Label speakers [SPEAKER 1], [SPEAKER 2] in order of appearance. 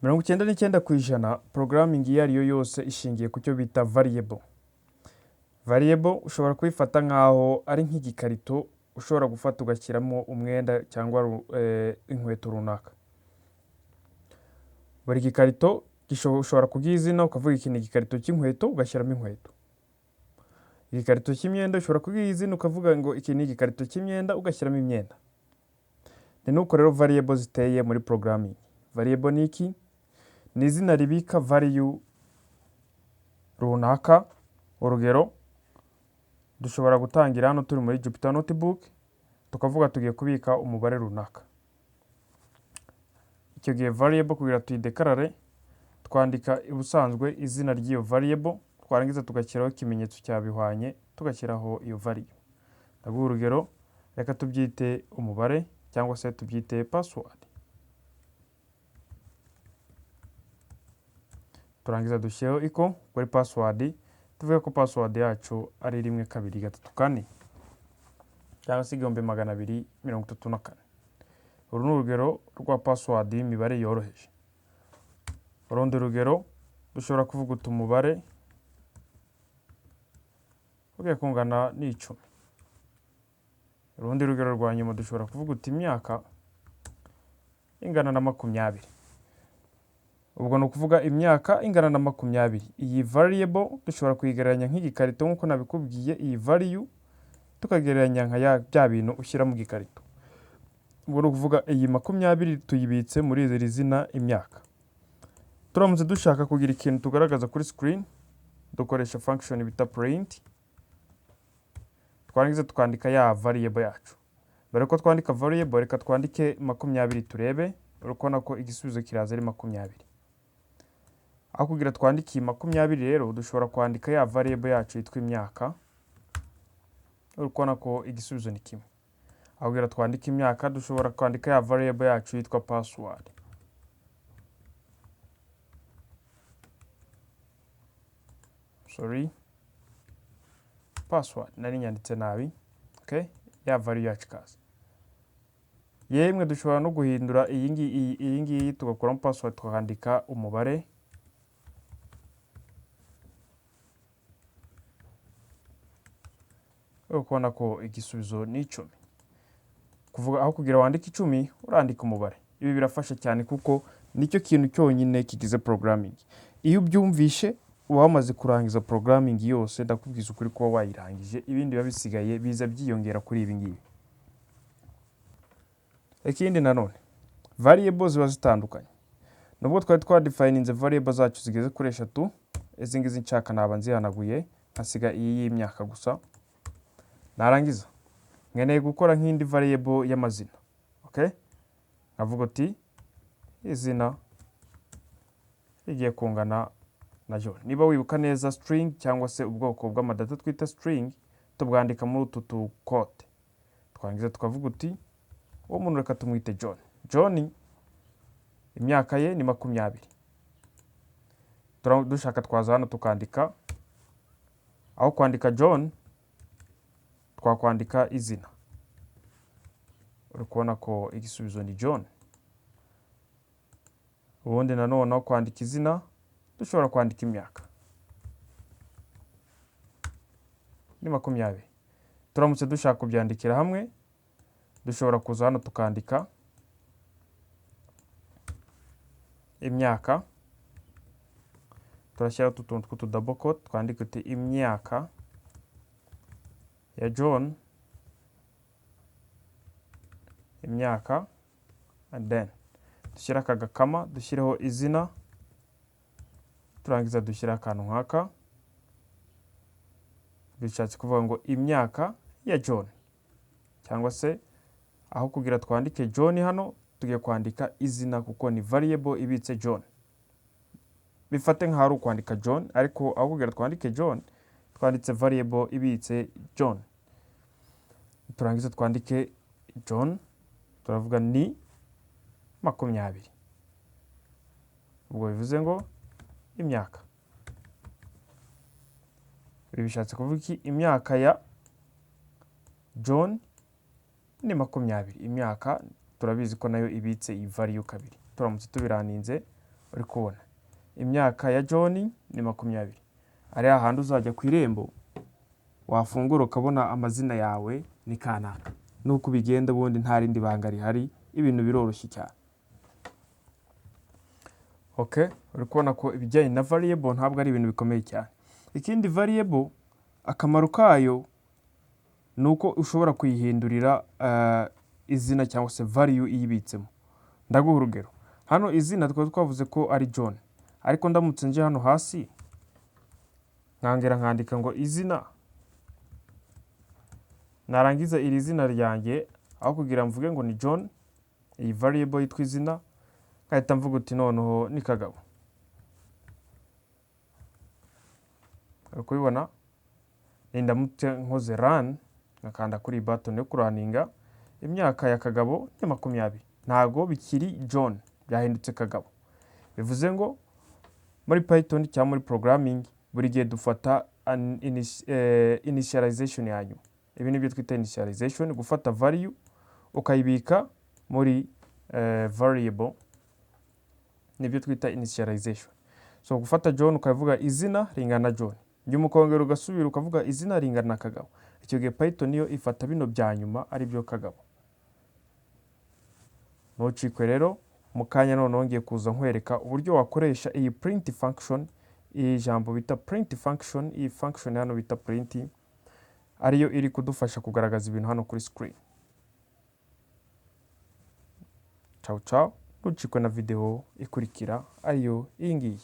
[SPEAKER 1] 99% programming iyo ari yo yose ishingiye ku cyo bita variable. Variable ushobora kuyifata nkaho ari nk'igikarito ushobora gufata ugashyiramo umwenda cyangwa inkweto runaka. Buri gikarito ushobora kugiha izina ukavuga iki ni igikarito cy'inkweto ugashyiramo inkweto. Igikarito cy'imyenda ushobora kugiha izina ukavuga ngo iki ni igikarito cy'imyenda ugashyiramo imyenda. Ni nuko rero variable ziteye muri programming. Variable ni iki? Ni izina ribika value runaka. Urugero dushobora gutangira hano turi muri Jupyter Notebook tukavuga tugiye kubika umubare runaka. Icyo gihe variable kugira tuyidekarare twandika ubusanzwe izina ry'iyo variable twarangiza tugashyiraho ikimenyetso cyabihwanye tugashyiraho iyo value. Ndaguha urugero, reka tubyite umubare cyangwa se tubyite password. Turangiza dushyiraho iko kuri password, tuvuge ko password yacu ari 1234 cyangwa se 2234. Uru ni urugero rwa password y'imibare yoroheje. Urundi rugero dushobora kuvuga umubare ugiye kungana n'10. Urundi rugero rwa nyuma dushobora kuvuga imyaka ingana na 20. Ubwo no kuvuga imyaka ingana na 20. Iyi variable dushobora kuyigereranya nk'igikarito nkuko nabikubwiye, iyi value tukagereranya nka bya bintu ushyira mu gikarito. Ubwo no kuvuga iyi 20 tuyibitse muri iri zina imyaka. Turamutse dushaka kugira ikintu tugaragaza kuri screen dukoresha function bita print. Twarangiza tukandika ya variable yacu. Mbere ko twandika variable reka twandike 20 turebe, urukona ko igisubizo kiraza ari 20. Aho kugira twandike 20 rero dushobora kwandika ya variable yacu yitwa imyaka. Urukona ko igisubizo ni kimwe. Aho kugira twandike imyaka dushobora kwandika ya variable yacu yitwa password. Password nari nyanditse nabi. Okay, ya value yacu kaza. Yemwe dushobora no guhindura iyi ngiyi tugakuramo password tukandika umubare. Urabona ko igisubizo ni 10. Kuvuga aho kugira wandike 10 urandika umubare. Ibi birafasha cyane kuko nicyo kintu cyonyine kigize programming. Iyo ubyumvishe wamaze kurangiza programming yose ndakubwiza ukuri ko wayirangije, ibindi biba bisigaye biza byiyongera kuri ibi ngibi. Ikindi nanone variables ziba zitandukanye. Nubwo twari defininze variable zacu zigeze kuri 3, izi ngizi nshaka naba nzihanaguye hasiga iyi y'imyaka gusa. Narangiza nkeneye gukora nk'indi variable y'amazina. Okay? Nkavuga uti izina rigiye kungana na John. Niba wibuka neza string cyangwa se ubwoko bw'amadata twita string tubwandika muri utu quote. Twangiza tukavuga uti uwo muntu reka tumwite John. John imyaka ye ni 20. Dushaka twaza hano tukandika, aho kwandika John twakwandika izina. Uri kubona ko igisubizo ni John. Ubundi nanone aho kwandika izina dushobora kwandika imyaka ni 20. Turamutse dushaka kubyandikira hamwe dushobora kuza hano tukandika imyaka, turashyira utuntu tw'utu double quote twandika uti imyaka ya John, imyaka, and then dushyira akagakama dushyireho izina, turangiza dushyira akantu nkaka. Bishatse kuvuga ngo imyaka ya John, cyangwa se aho kugira twandike John hano tugiye kwandika izina kuko ni variable ibitse John. Bifate nka hari kwandika John, ariko aho kugira twandike John twanditse variable ibitse John. Turangiza twandike John, turavuga ni 20. Ubwo bivuze ngo imyaka. Ibi bishatse kuvuga iki? Imyaka ya John ni 20. Imyaka turabizi ko nayo ibitse iyi value kabiri. Turamutse tubiraninze uri kubona imyaka ya John ni 20. ari ahantu uzajya ku irembo wafungura ukabona amazina yawe ni kanaka, nuko bigenda ubundi nta rindi banga rihari, ibintu biroroshye cyane. Okay, uri kubona ko ibijyanye na variable ntabwo ari ibintu bikomeye cyane. Ikindi variable akamaro kayo nuko ushobora kuyihindurira izina cyangwa se value iyibitsemo. Ndaguha urugero, hano izina twavuze ko ari John, ariko ndamutse nje hano hasi nkangera nkandika ngo izina, narangiza iri zina ryanjye aho kugira mvuge ngo ni John, iyi variable yitwa izina, nkahita mvuga uti noneho ni Kagabo. Uri kubibona? Ndamutse nkoze run nkakanda kuri button yo kuraninga, imyaka ya Kagabo ni 20, ntago bikiri John, byahindutse Kagabo. Bivuze ngo muri Python cyangwa muri programming buri gihe dufata initialization yanyu. Ibi nibyo twita initialization, gufata value ukayibika muri variable, nibyo twita initialization. So gufata John ukavuga izina ringana John, nyuma ukongera ugasubira ukavuga izina ringana Kagabo. Icyo gihe Python yo ifata bino bya nyuma ari byo Kagabo. Ntucikwe rero, mu kanya none ngiye kuza nkwereka uburyo wakoresha iyi print function, iyi jambo bita print function, iyi function hano bita print, ariyo iri kudufasha kugaragaza ibintu hano kuri screen. Ciao ciao, ntucikwe na video ikurikira ariyo iyi ngiyi.